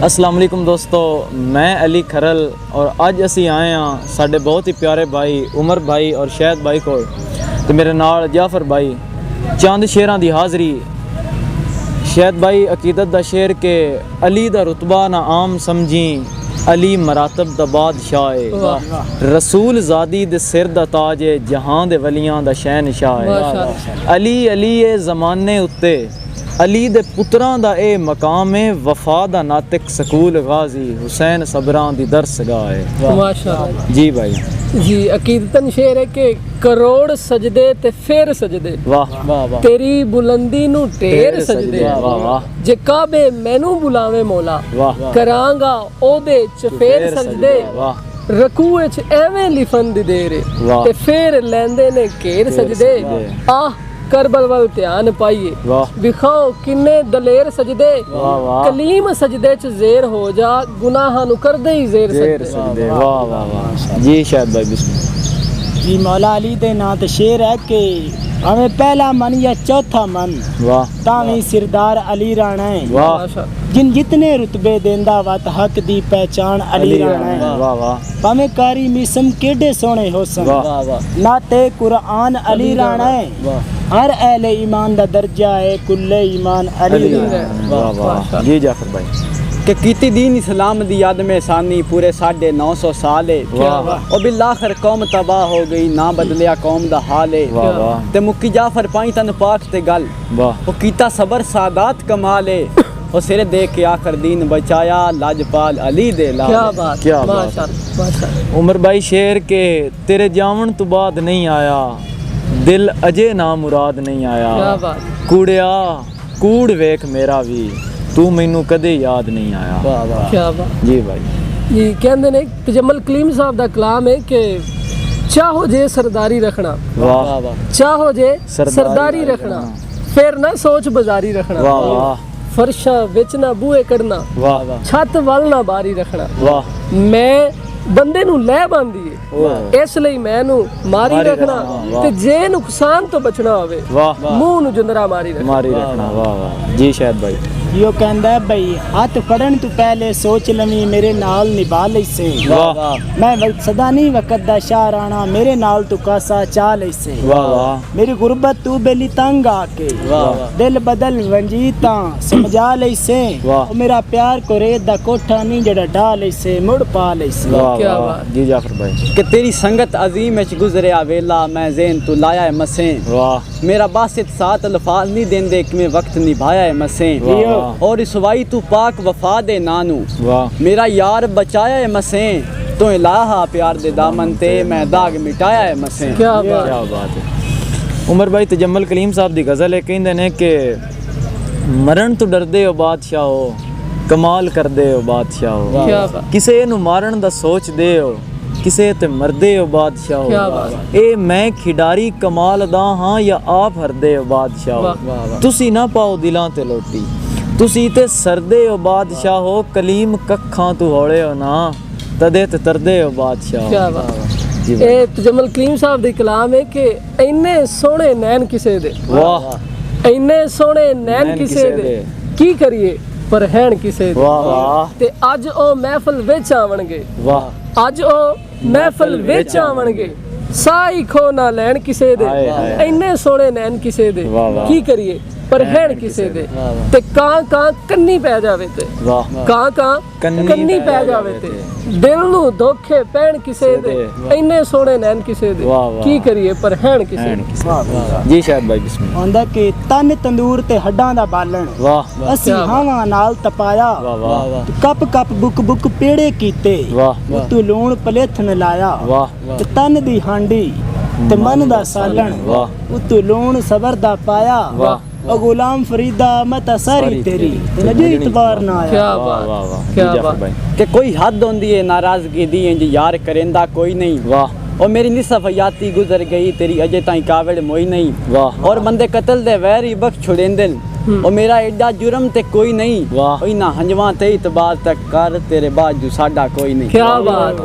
अस्सलाम वालेकुम दोस्तों, मैं अली खरल और अज असी आए हाँ साढ़े बहुत ही प्यारे भाई उमर भाई और शहद भाई को तो मेरे नाल जाफर भाई चंद शेरां दी हाज़री। शहद भाई अकीदत दा शेर के अली दा रुतबा ना आम समझी, अली मरातब दा बादशाह है, रसूल ज़ादी दे सिर दा ताज है, जहां दे वलियां दा शहनशाह है। अली अली ए ज़माने उत्ते अली दे पुत्रां दा ए मकाम है, वफा दा नातिक सकूल गाजी, हुसैन सबरां दी दरसगाह है। माशाअल्लाह जी भाई जी, अकीदतन शेर है कि करोड़ सजदे ते फिर सजदे, वाह वाह वाह, तेरी बुलंदी नू ढेर सजदे, वाह वाह, जे काबे मैनू बुलावे मौला, वाह करांगा ओदे च फेर सजदे, वाह रकू च एवें लिफन दी देर वाह, ते फिर लैंदे ने घेर सजदे। आह करबल वल ध्यान पाइए, वाह विखाओ किन्ने दलेर सजदे, वाह वाह, कलीम सजदे च जेर हो जा, गुनाहां नु कर दे जेर देर सजदे। सजदे, वाह वाह वाह। जी शहद भाई बिस्मिल्लाह। जी मौला अली दे नां ते शेर है कि हमें पहला मन या चौथा मन वाह तावी सिरदार अली राणा है, वाह माशाअल्लाह जिन जितने रुतबे देंदा वत हक दी पहचान अली राणा है। वाह वाह भाਵੇਂ कारी मिसम केडे सोने होसन, वाह वाह, नाते कुरान अली राणा है, हर अहले ईमान दा दर्जा है, कुल्ले ईमान अली राणा है। वाह वाह। जी जाफर भाई कि कीती दीन इस्लाम दी याद में सानी पूरे 950 साल है, वाह। और बिलाखिर कौम तबाह हो गई, ना बदलिया कौम दा हाल है। वाह वाह, ते मुक्की जाफर पाई तन पाक ते गल, वाह वो कीता सबर सादात कमाल है, और सिरे दे के आखिर दीन बचाया, लाजपाल अली दे लाल। क्या बात, क्या बात। माशाअल्लाह माशाअल्लाह। उमर भाई शेर के तेरे जावन तो बाद नहीं आया, दिल अजे ना मुराद नहीं क्या आया, बात, कूड़िया कूड़ वेख मेरा भी, तू मैनू कदे याद नहीं आया। वाह वाह। क्या बात। जी भाई जी कहते ने तजम्मल कलीम साहब दा कलाम है कि चाहो जे सरदारी रखना, वाह चाहो जे सरदारी सरदारी रखना, फिर ना सोच बाजारी रखना, वाह वाह, फरशा विच ना बूहे कढ़ना, वाह छत वल ना बारी रखना, वाह, मैं बंदे नू लै बांदी है, इस लई मैनू मारी मारी रखना, रखना, वाह। ते जे नुकसान तो बचना होवे वाह, मुंह नू जुंदरा मारी रखना। मारी रखना। वाह वाह। जी शहद भाई यो कहंदा है भाई हाथ फड़न तू पहले सोच लवी, मेरे नाल निभा लैसे, वाह मैं सदा नहीं वक़्त दा शाह राणा, मेरे नाल तू कासा चा लैसे, वाह वाह, मेरी गुरबत तू बेली तंग आके, वाह दिल बदल वंजीता समझा लैसे, वाह। ओ मेरा प्यार को रेत दा कोठा नहीं जड़ा ढा लैसे, मुड़ पा लैसे। वाह क्या वाह। बात। जी जाफर भाई कि तेरी संगत अजीम विच गुजरिया वेला, मैं ज़ेन तू लाया है मसें, वाह मेरा बासित साथ अल्फाज नहीं देंदे कि मैं वक्त निभाया है मसें, वाह। और इसवाई तू पाक वफा दे नानू, वाह मेरा यार बचाया है मसें, तो इलाहा प्यार दे दामन ते मैं दाग मिटाया है मसें। क्या क्या बात। बात है। उमर भाई तजम्मल कलीम साहब दी गज़ल है, कहंदे ने कि मरण तो डरदे हो बादशाह हो, कमाल करदे हो बादशाह हो, क्या बात। किसे नू मारन दा सोच दे हो, किसे ते मरदे हो बादशाह क्या हो, बात। ए मैं खिडारी कमाल दा हाँ या आप हरदे हो बादशाह वाह, हो, तुसी ना पाओ दिलां ते लोटी, तुसी ते सरदे हो बादशाह हो, कलीम कखां तू हौले हो ना, तदे ते तरदे हो बादशाह क्या हो। बात। जी भाई। ਇਹ ਤਜਮਲ ਕਲੀਮ ਸਾਹਿਬ ਦੇ ਕਲਾਮ ਹੈ ਕਿ ਇੰਨੇ ਸੋਹਣੇ ਨੈਣ ਕਿਸੇ ਦੇ, वाह ਇੰਨੇ ਸੋਹਣੇ ਨੈਣ ਨੈਣ ਕਿਸੇ ਕਿਸੇ ਦੇ, ਦੇ। ਕੀ ਕਰੀਏ ਪਰ ਹੈਣ ਕਿਸੇ ਦੇ। वाह वाह, ਤੇ ਅੱਜ ਉਹ ਮਹਿਫਲ ਵਿੱਚ ਆਵਣਗੇ, वाह ਅੱਜ ਉਹ ਮਹਿਫਲ ਵਿੱਚ ਆਵਣਗੇ, ਸਾਈ ਖੋ ਨਾ ਲੈਣ ਕਿਸੇ ਦੇ, ਹਾਏ, ਹਾਏ। ਇੰਨੇ ਸੋਹਣੇ ਨੈਣ ਕਿਸੇ ਦੇ, ਵਾਹ, ਵਾਹ। ਕੀ ਕਰੀਏ ਪਰ ਹੈਣ ਕਿਸੇ ਦੇ। ਤੇ ਕਾਂ ਕਾਂ ਕੰਨੀ ਪੈ ਜਾਵੇ ਤੇ, वाह ਕਾਂ ਕਾਂ ਕੰਨੀ ਪੈ ਜਾਵੇ ਤੇ, ਦਿਲ ਨੂੰ ਧੋਖੇ ਪੈਣ ਕਿਸੇ ਦੇ, ਇੰਨੇ ਸੋਹਣੇ ਨੈਣ ਕਿਸੇ ਦੇ, ਵਾਹ, ਵਾਹ। ਕੀ ਕਰੀਏ ਪਰ ਹੈਣ ਕਿਸੇ ਦੇ। जी शहद भाई बिस्मिल्लाह। ਆਂਦਾ ਕਿ ਤਨ ਤੰਦੂਰ ਤੇ ਹੱਡਾਂ ਦਾ ਬਾਲਣ, वाह ਅਸੀਂ ਕਿਆ ਬਾਤ। ਹਾਵਾਂ ਨਾਲ ਤਪਾਇਆ, वाह वाह, ਕੱਪ ਕੱਪ ਬੁੱਕ ਬੁੱਕ ਪੇੜੇ ਕੀਤੇ, वाह ਤੂੰ ਲੂਣ ਪਲੇਥਨ ਲਾਇਆ, वाह ਤੇ ਤਨ ਦੀ ਹਾਂਡੀ ਤੇ ਮਨ ਦਾ ਸਾਲਣ, वाह ਉਤੋਂ ਲੂਣ ਸਬਰ ਦਾ ਪਾਇਆ, वाह, ਉਹ ਗੁਲਾਮ ਫਰੀਦਾ ਮਤ ਸਾਰੀ ਤੇਰੀ, ਤੇ ਨਜੀ ਇਤਬਾਰ ਨਾ ਆਇਆ। क्या वाह बात, वाह वाह। क्या जी जाफर बात। भाई कि कोई हद होंदी है नाराजगी दी, इंज यार करेंदा कोई नहीं, वाह और मेरी निसफ हयाती गुजर गई, तेरी अजे ताई कावड़ मोई नहीं, वाह और बंदे कत्ल दे वैरी बख्श छुड़ेंदन, और मेरा एडा जुर्म ते कोई नहीं, वाह। ओई ना हंजवा ते इतबार तक कर, तेरे बाजू साडा कोई नहीं। क्या बात।